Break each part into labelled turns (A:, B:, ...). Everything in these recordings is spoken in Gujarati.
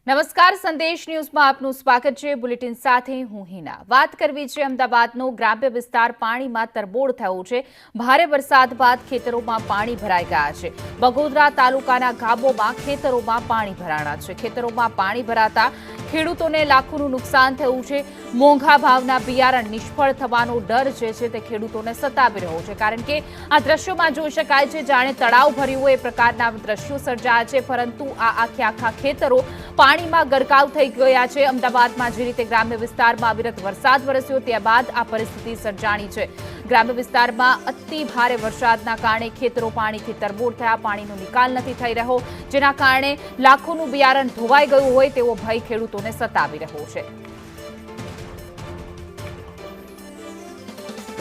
A: નમસ્કાર, સંદેશ ન્યૂઝમાં આપનું સ્વાગત છે। બુલેટિન સાથે હું હિના। વાત કરવી છે અમદાવાદનો ગ્રામ્ય વિસ્તાર પાણીમાં તરબોળ થયો છે। ભારે વરસાદ બાદ ખેતરોમાં પાણી ભરાઈ ગયા છે। બગોદરા તાલુકાના ગામોમાં ખેતરોમાં પાણી ભરાણા છે। ખેતરોમાં પાણી ભરાતા ખેડૂતોને લાખોનું નુકસાન થયું છે। મોંઘા ભાવના બિયારણ નિષ્ફળ થવાનો ડર જે છે તે ખેડૂતોને સતાવી રહ્યો છે, કારણ કે આ દ્રશ્યોમાં જોઈ શકાય છે જાણે તળાવ ભર્યું હોય એ પ્રકારના દ્રશ્યો સર્જાયા છે, પરંતુ આ આખા ખેતરો પાણીમાં ગરકાવ થઈ ગયા છે। અમદાવાદમાં જે રીતે ગ્રામ્ય વિસ્તારમાં અવિરત વરસાદ વરસ્યો ત્યારબાદ આ પરિસ્થિતિ સર્જાણી છે। ગ્રામ્ય વિસ્તારમાં અતિ ભારે વરસાદના કારણે ખેતરો પાણીથી તરબોળ થયા। પાણીનો નિકાલ નથી થઈ રહ્યો, જેના કારણે લાખોનું બિયારણ ધોવાઈ ગયું હોય તેવો ભય ખેડૂતોને સતાવી રહ્યો છે।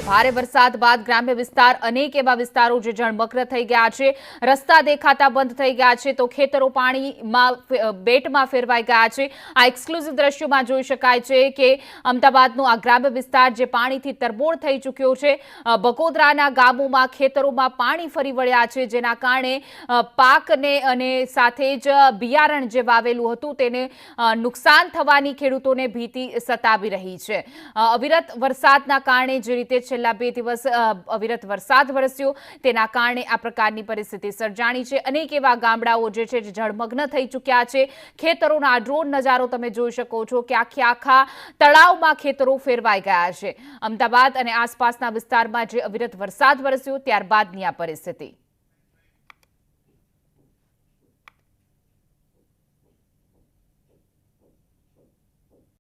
A: ભારે વરસાદ બાદ ગ્રામ્ય વિસ્તાર અનેક એવા વિસ્તારો જે જળમગ્ન થઈ ગયા છે। રસ્તા દેખાતા બંધ થઈ ગયા છે, તો ખેતરો પાણીમાં બેટમાં ફેરવાઈ ગયા છે। આ એક્સક્લુઝિવ દ્રશ્યોમાં જોઈ શકાય છે કે અમદાવાદનો આ ગ્રામ્ય વિસ્તાર જે પાણીથી તરબોળ થઈ ચૂક્યો છે। બગોદરાના ગામોમાં ખેતરોમાં પાણી ફરી વળ્યા છે, જેના કારણે પાકને અને સાથે જ બિયારણ જે વાવેલું હતું તેને નુકસાન થવાની ખેડૂતોને ભીતિ સતાવી રહી છે। અવિરત વરસાદના કારણે જે રીતે છેલ્લા 2 દિવસ અવિરત વરસાદ વરસ્યો તેના કારણે આ પ્રકારની પરિસ્થિતિ સર્જાણી છે। અનેક એવા ગામડાઓ જે છે જળમગ્ન થઈ ચૂક્યા છે। ખેતરોના ડ્રોન નજારો તમે જોઈ શકો છો કે આખા તળાવમાં ખેતરો ફેરવાઈ ગયા છે। અમદાવાદ અને આસપાસના વિસ્તારમાં જે અવિરત વરસાદ વરસ્યો ત્યારબાદની આ પરિસ્થિતિ।